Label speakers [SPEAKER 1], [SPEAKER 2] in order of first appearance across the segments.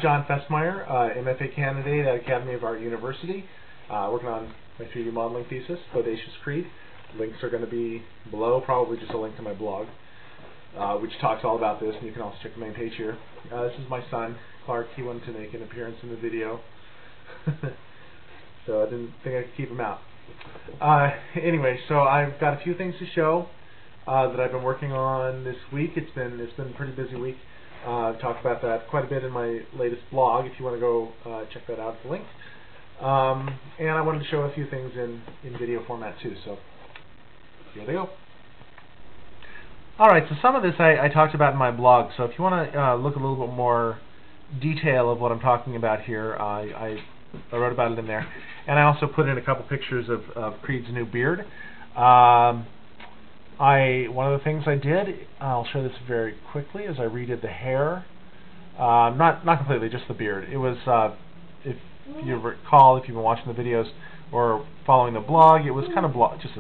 [SPEAKER 1] John Festmeyer, MFA candidate at Academy of Art University, working on my 3D modeling thesis, Bodacious Creed. Links are going to be below, probably just a link to my blog, which talks all about this, and you can also check the main page here. This is my son, Clark. He wanted to make an appearance in the video, so I didn't think I could keep him out. Anyway, so I've got a few things to show that I've been working on this week. It's been a pretty busy week. I've talked about that quite a bit in my latest blog. If you want to go check that out, the link. And I wanted to show a few things in video format too. So here they go. Alright, so some of this I talked about in my blog, so if you want to look a little bit more detail of what I'm talking about here, I wrote about it in there. And I also put in a couple pictures of Creed's new beard. One of the things I did, I'll show this very quickly, is I redid the hair. Not completely, just the beard. It was, if you recall, if you've been watching the videos or following the blog, it was kind of just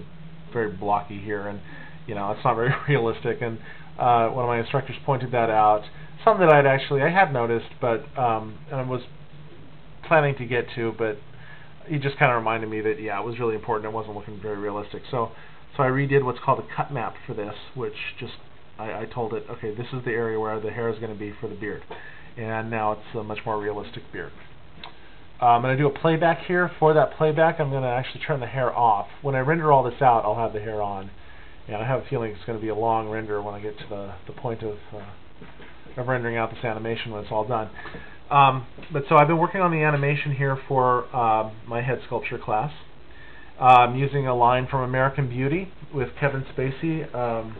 [SPEAKER 1] very blocky here, and it's not very realistic. And one of my instructors pointed that out. Something that I had noticed, but and I was planning to get to, but he just kind of reminded me that it was really important. It wasn't looking very realistic. So I redid what's called a cut map for this, which just I told it, okay, this is the area where the hair is going to be for the beard, and now it's a much more realistic beard. I'm going to do a playback here. For that playback, I'm going to actually turn the hair off. When I render all this out, I'll have the hair on, and I have a feeling it's going to be a long render when I get to the point of rendering out this animation when it's all done. But so I've been working on the animation here for my head sculpture class. I'm using a line from American Beauty with Kevin Spacey. I'll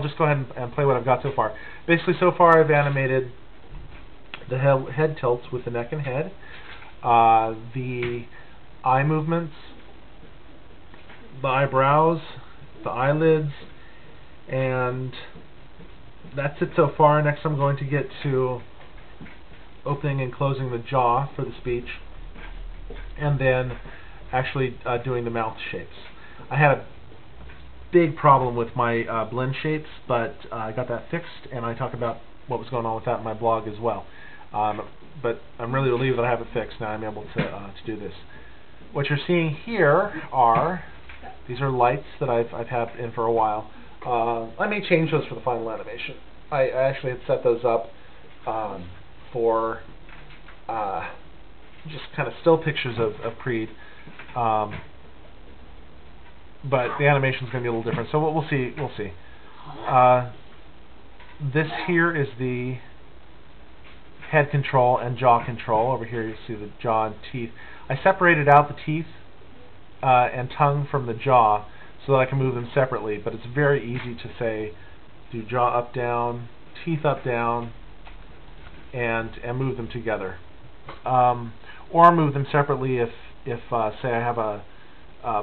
[SPEAKER 1] just go ahead and play what I've got so far. Basically, so far I've animated the head tilts with the neck and head, the eye movements, the eyebrows, the eyelids, and that's it so far. Next I'm going to get to opening and closing the jaw for the speech, and then actually doing the mouth shapes. I had a big problem with my blend shapes, but I got that fixed, and I talk about what was going on with that in my blog as well. But I'm really relieved that I have it fixed. Now I'm able to do this. What you're seeing here these are lights that I've had in for a while. I may change those for the final animation. I actually had set those up for just kind of still pictures of Creed, but the animation is going to be a little different. So we'll see. This here is the head control and jaw control. Over here you see the jaw and teeth. I separated out the teeth and tongue from the jaw so that I can move them separately, but it's very easy to say do jaw up, down, teeth up, down, and move them together. Or move them separately if say I have a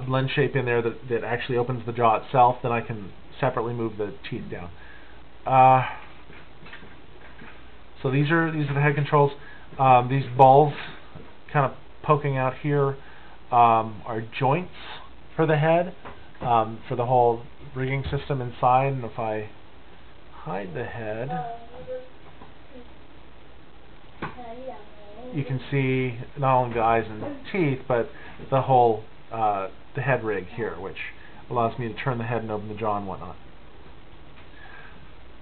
[SPEAKER 1] blend shape in there that actually opens the jaw itself, then I can separately move the teeth down. So these are the head controls. These balls kind of poking out here are joints for the head, for the whole rigging system inside. And if I hide the head, you can see not only the eyes and teeth, but the whole the head rig here, which allows me to turn the head and open the jaw and whatnot.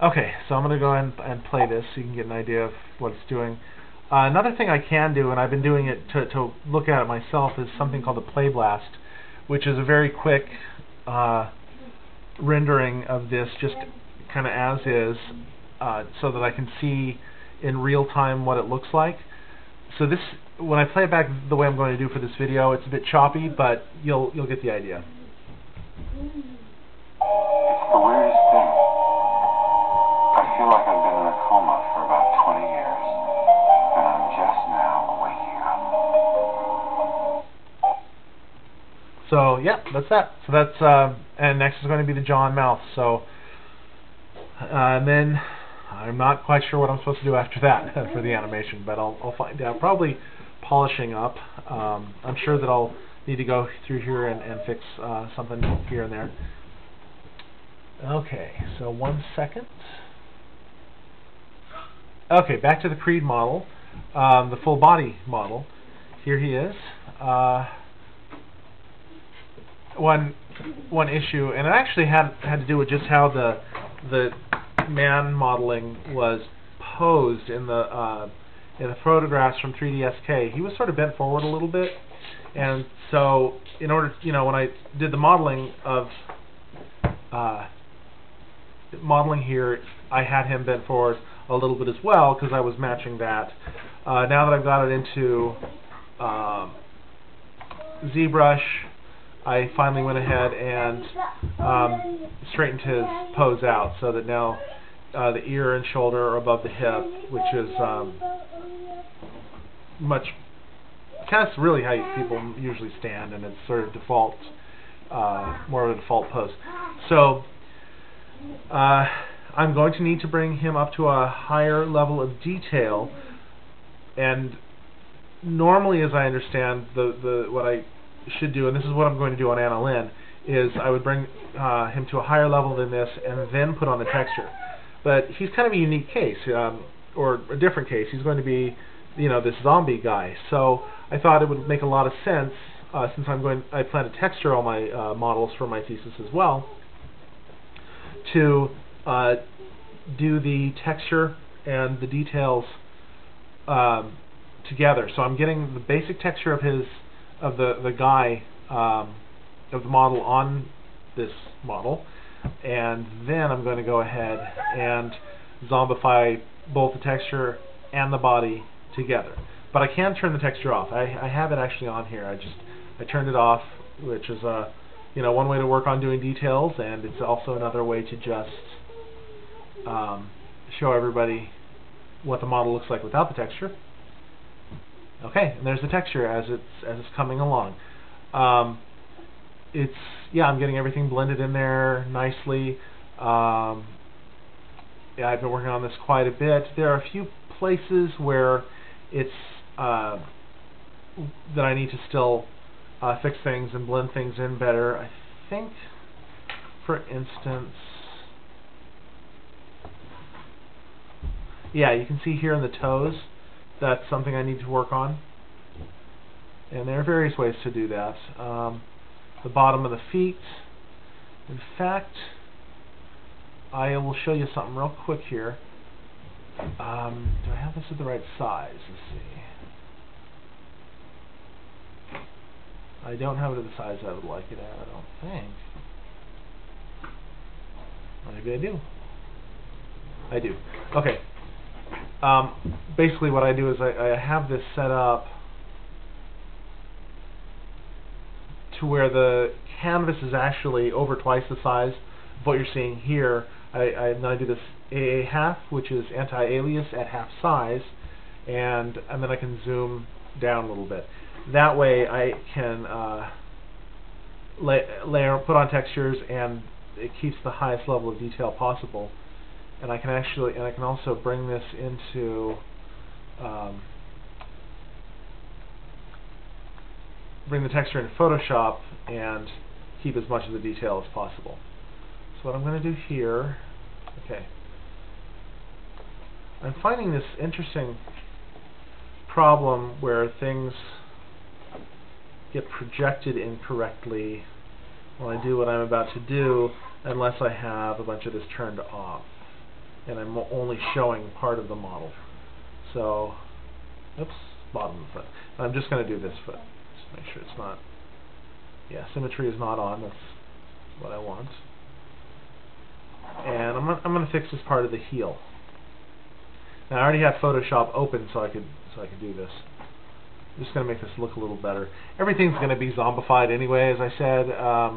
[SPEAKER 1] Okay, so I'm going to go ahead and play this so you can get an idea of what it's doing. Another thing I can do, and I've been doing it to look at it myself, is something called the Play Blast, which is a very quick rendering of this, just kind of as is, so that I can see in real time what it looks like. So this, when I play it back the way I'm going to do for this video, it's a bit choppy, but you'll get the idea.
[SPEAKER 2] It's the weirdest thing. I feel like I've been in a coma for about 20 years, and I'm just now waking up.
[SPEAKER 1] So yeah, that's that. So that's and next is going to be the jaw and mouth. So and then I'm not quite sure what I'm supposed to do after that for the animation, but I'll find out. Probably polishing up. I'm sure that I'll need to go through here and fix something here and there. Okay, so 1 second. Okay, back to the Creed model, the full body model. Here he is. One issue, and it actually had to do with just how the man modeling was posed in the photographs from 3DSK. He was sort of bent forward a little bit, and so in order, when I did the modeling of modeling here, I had him bent forward a little bit as well because I was matching that. Now that I've got it into ZBrush, I finally went ahead and straightened his pose out so that now the ear and shoulder are above the hip, which is that's really how people usually stand, and it's sort of default, more of a default pose. So I'm going to need to bring him up to a higher level of detail, and normally, as I understand, what I should do, and this is what I'm going to do on Anna Lynn, is I would bring him to a higher level than this and then put on the texture. But he's kind of a unique case, or a different case. He's going to be, this zombie guy. So I thought it would make a lot of sense, since I plan to texture all my models for my thesis as well, to do the texture and the details together. So I'm getting the basic texture of the guy, of the model on this model, and then I'm going to go ahead and zombify both the texture and the body together. But I can turn the texture off. I have it actually on here. I turned it off, which is one way to work on doing details, and it's also another way to just show everybody what the model looks like without the texture. Okay, and there's the texture as it's coming along. I'm getting everything blended in there nicely. I've been working on this quite a bit. There are a few places where it's that I need to still fix things and blend things in better. I think, for instance, you can see here in the toes, that's something I need to work on. And there are various ways to do that. The bottom of the feet. In fact, I will show you something real quick here. Do I have this at the right size? Let's see. I don't have it at the size I would like it at, I don't think. Maybe I do. I do. Okay. Basically what I do is I have this set up to where the canvas is actually over twice the size of what you're seeing here. Then I do this AA half, which is anti-alias at half size, and then I can zoom down a little bit. That way I can put on textures, and it keeps the highest level of detail possible. And I can also bring this into bring the texture in Photoshop and keep as much of the detail as possible. So what I'm going to do here, okay, I'm finding this interesting problem where things get projected incorrectly when I do what I'm about to do, unless I have a bunch of this turned off and I'm only showing part of the model. So, oops, bottom of the foot. I'm just going to do this foot. Just make sure it's not, symmetry is not on. That's what I want. And I'm going to fix this part of the heel. Now I already have Photoshop open, so I could do this. I'm just going to make this look a little better. Everything's going to be zombified anyway, as I said,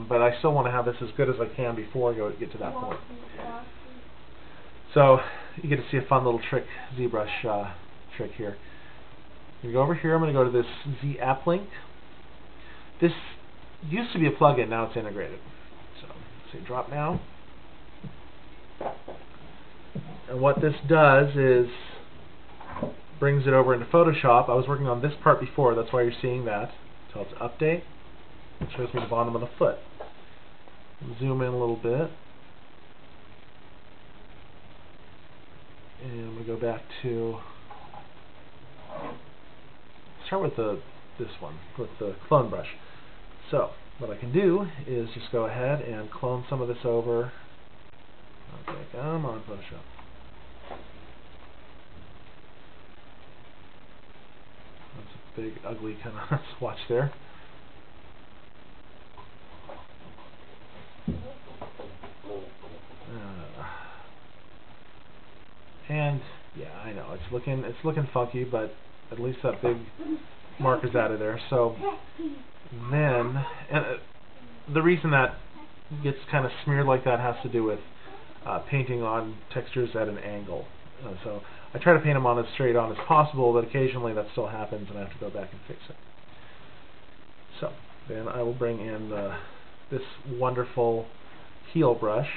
[SPEAKER 1] but I still want to have this as good as I can before I get to that point. So you get to see a fun little trick, ZBrush trick here. I'm going to go over here. I'm going to go to this Z app link. This used to be a plugin, now it's integrated. So say drop now. And what this does is brings it over into Photoshop. I was working on this part before, that's why you're seeing that. So it's update. It shows me the bottom of the foot. Zoom in a little bit. And I'm going to go back to, start with this one, with the clone brush. So what I can do is just go ahead and clone some of this over. Okay, come on, Photoshop. That's a big, ugly kind of swatch there. And yeah, I know it's looking funky, but at least that big mark is out of there. So then, and the reason that gets kind of smeared like that has to do with painting on textures at an angle. So I try to paint them on as straight on as possible, but occasionally that still happens, and I have to go back and fix it. So then I will bring in this wonderful heel brush.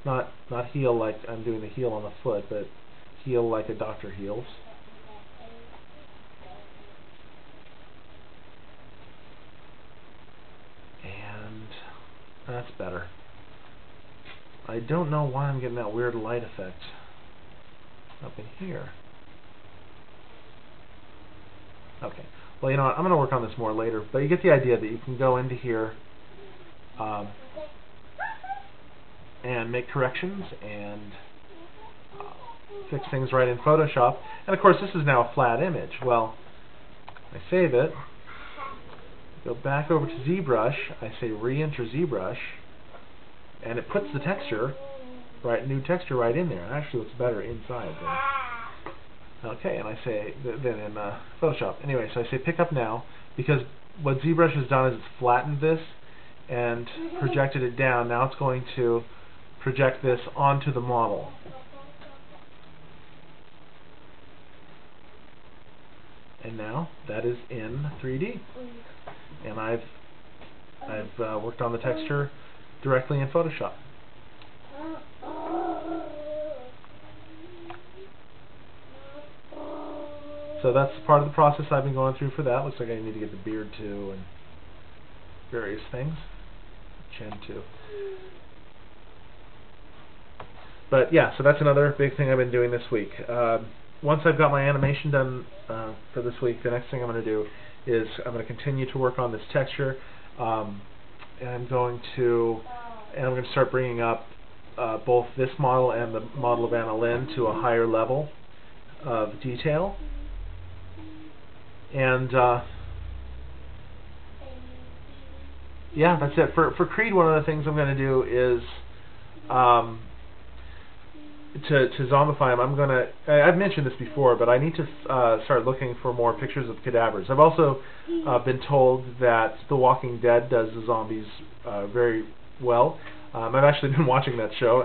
[SPEAKER 1] Not heel like I'm doing the heel on the foot, but heel like a doctor heals. And that's better. I don't know why I'm getting that weird light effect up in here. Okay. Well, you know what? I'm going to work on this more later, but you get the idea that you can go into here and make corrections and fix things right in Photoshop. And of course, this is now a flat image. Well, I save it, go back over to ZBrush, I say re-enter ZBrush, and it puts the texture, new texture right in there. It actually looks better inside than. Okay, and I say then in Photoshop. Anyway, so I say pick up now, because what ZBrush has done is it's flattened this and projected it down. Now it's going to project this onto the model. And now that is in 3D. And I've worked on the texture directly in Photoshop. So that's part of the process I've been going through for that. Looks like I need to get the beard too and various things. Chin too. But yeah, so that's another big thing I've been doing this week. Once I've got my animation done for this week, the next thing I'm going to do is I'm going to continue to work on this texture. And I'm going to start bringing up both this model and the model of Anna Lynn to a higher level of detail. And yeah, that's it. For Creed, one of the things I'm going to do is to zombify him. I've mentioned this before, but I need to start looking for more pictures of cadavers. I've also been told that The Walking Dead does the zombies very well. I've actually been watching that show,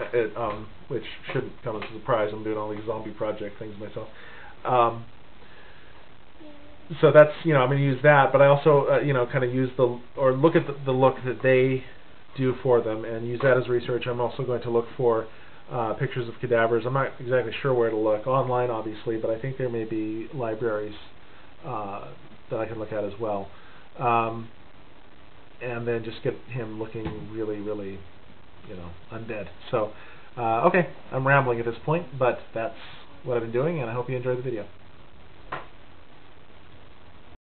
[SPEAKER 1] which shouldn't come as a surprise. I'm doing all these zombie project things myself. So that's, I'm going to use that, but I also, kind of use look at the look that they do for them and use that as research. I'm also going to look for pictures of cadavers. I'm not exactly sure where to look. Online, obviously, but I think there may be libraries that I can look at as well. And then just get him looking really, really, undead. So, okay, I'm rambling at this point, but that's what I've been doing, and I hope you enjoyed the video.